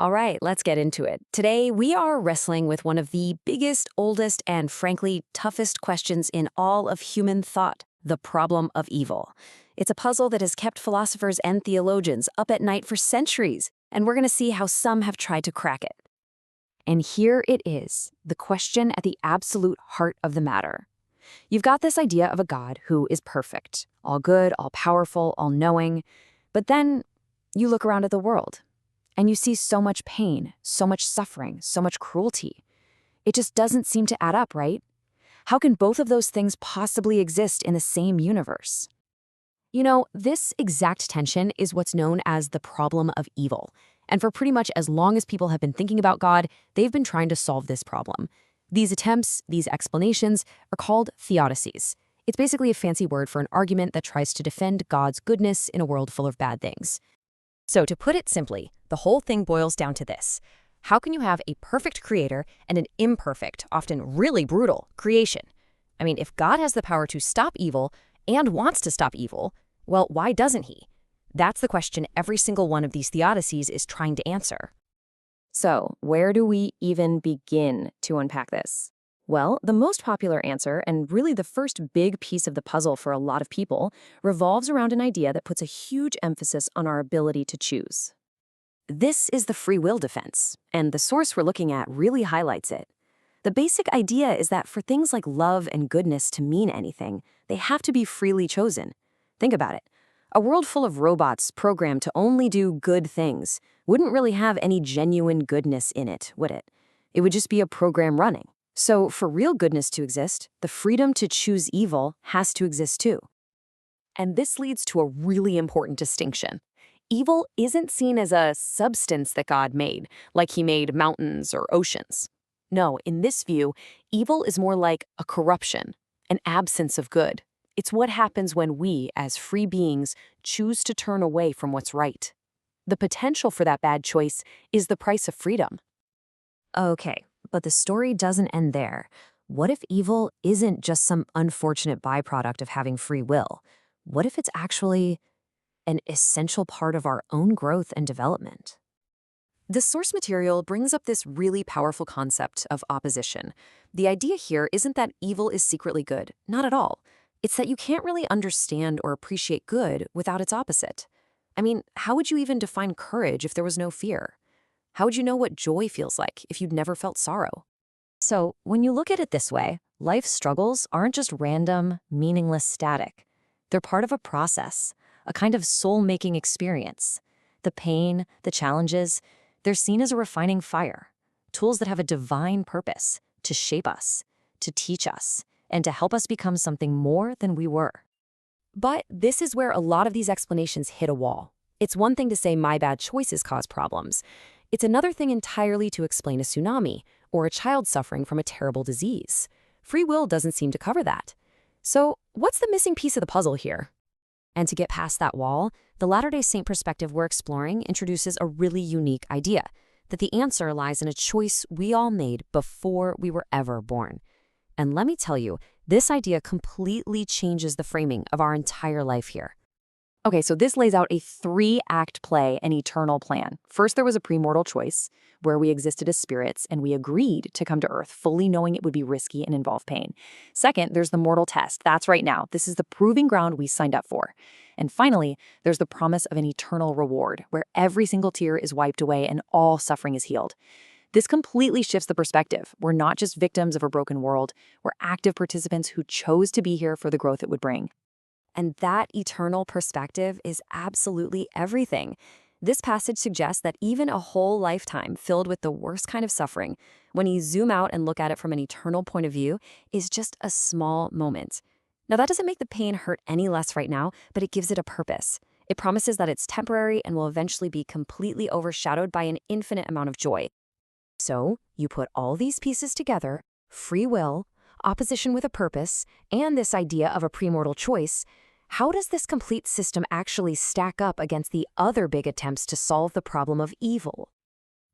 All right, let's get into it. Today, we are wrestling with one of the biggest, oldest, and frankly, toughest questions in all of human thought, the problem of evil. It's a puzzle that has kept philosophers and theologians up at night for centuries, and we're going to see how some have tried to crack it. And here it is, the question at the absolute heart of the matter. You've got this idea of a God who is perfect, all good, all powerful, all knowing, but then you look around at the world, and you see so much pain, so much suffering, so much cruelty. It just doesn't seem to add up, right? How can both of those things possibly exist in the same universe? You know, this exact tension is what's known as the problem of evil. And for pretty much as long as people have been thinking about God, they've been trying to solve this problem. These attempts, these explanations, are called theodicies. It's basically a fancy word for an argument that tries to defend God's goodness in a world full of bad things. So to put it simply, the whole thing boils down to this. How can you have a perfect creator and an imperfect, often really brutal, creation? I mean, if God has the power to stop evil and wants to stop evil, well, why doesn't he? That's the question every single one of these theodicies is trying to answer. So, where do we even begin to unpack this? Well, the most popular answer, and really the first big piece of the puzzle for a lot of people, revolves around an idea that puts a huge emphasis on our ability to choose. This is the free will defense, and the source we're looking at really highlights it. The basic idea is that for things like love and goodness to mean anything, they have to be freely chosen. Think about it. A world full of robots programmed to only do good things wouldn't really have any genuine goodness in it, would it? It would just be a program running. So for real goodness to exist, the freedom to choose evil has to exist too. And this leads to a really important distinction. Evil isn't seen as a substance that God made, like he made mountains or oceans. No, in this view, evil is more like a corruption, an absence of good. It's what happens when we, as free beings, choose to turn away from what's right. The potential for that bad choice is the price of freedom. Okay, but the story doesn't end there. What if evil isn't just some unfortunate byproduct of having free will? What if it's actually an essential part of our own growth and development? The source material brings up this really powerful concept of opposition. The idea here isn't that evil is secretly good, not at all. It's that you can't really understand or appreciate good without its opposite. I mean, how would you even define courage if there was no fear? How would you know what joy feels like if you'd never felt sorrow? So, when you look at it this way, life's struggles aren't just random, meaningless static. They're part of a process, a kind of soul-making experience. The pain, the challenges, they're seen as a refining fire, tools that have a divine purpose to shape us, to teach us, and to help us become something more than we were. But this is where a lot of these explanations hit a wall. It's one thing to say my bad choices cause problems. It's another thing entirely to explain a tsunami or a child suffering from a terrible disease. Free will doesn't seem to cover that. So what's the missing piece of the puzzle here? And to get past that wall, the Latter-day Saint perspective we're exploring introduces a really unique idea, that the answer lies in a choice we all made before we were ever born. And let me tell you, this idea completely changes the framing of our entire life here. Okay, so this lays out a 3-act play, an eternal plan. First, there was a premortal choice, where we existed as spirits, and we agreed to come to Earth, fully knowing it would be risky and involve pain. Second, there's the mortal test. That's right now. This is the proving ground we signed up for. And finally, there's the promise of an eternal reward, where every single tear is wiped away and all suffering is healed. This completely shifts the perspective. We're not just victims of a broken world. We're active participants who chose to be here for the growth it would bring. And that eternal perspective is absolutely everything. This passage suggests that even a whole lifetime filled with the worst kind of suffering, when you zoom out and look at it from an eternal point of view, is just a small moment. Now, that doesn't make the pain hurt any less right now, but it gives it a purpose. It promises that it's temporary and will eventually be completely overshadowed by an infinite amount of joy. So, you put all these pieces together, free will, opposition with a purpose, and this idea of a premortal choice. How does this complete system actually stack up against the other big attempts to solve the problem of evil?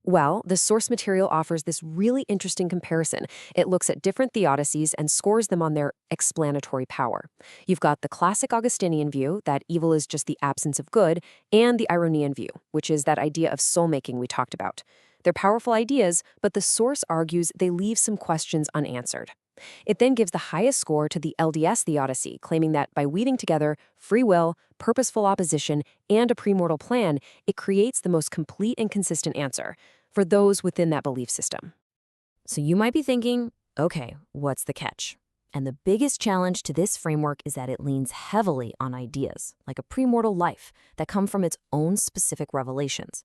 Well, the source material offers this really interesting comparison. It looks at different theodicies and scores them on their explanatory power. You've got the classic Augustinian view, that evil is just the absence of good, and the Iranian view, which is that idea of soul-making we talked about. They're powerful ideas, but the source argues they leave some questions unanswered. It then gives the highest score to the LDS theodicy, claiming that by weaving together free will, purposeful opposition, and a premortal plan, it creates the most complete and consistent answer for those within that belief system. So you might be thinking, okay, what's the catch? And the biggest challenge to this framework is that it leans heavily on ideas, like a premortal life, that come from its own specific revelations.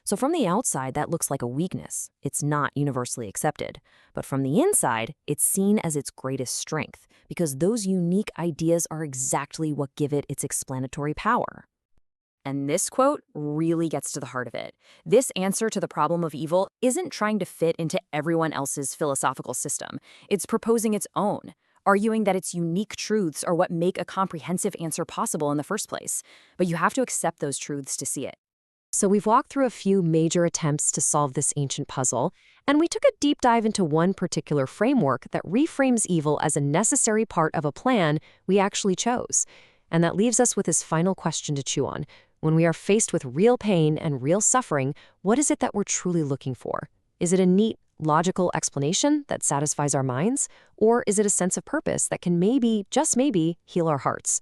So from the outside, that looks like a weakness. It's not universally accepted. But from the inside, it's seen as its greatest strength, because those unique ideas are exactly what give it its explanatory power. And this quote really gets to the heart of it. This answer to the problem of evil isn't trying to fit into everyone else's philosophical system. It's proposing its own, arguing that its unique truths are what make a comprehensive answer possible in the first place. But you have to accept those truths to see it. So we've walked through a few major attempts to solve this ancient puzzle, and we took a deep dive into one particular framework that reframes evil as a necessary part of a plan we actually chose. And that leaves us with this final question to chew on. When we are faced with real pain and real suffering, what is it that we're truly looking for? Is it a neat, logical explanation that satisfies our minds? Or is it a sense of purpose that can maybe, just maybe, heal our hearts?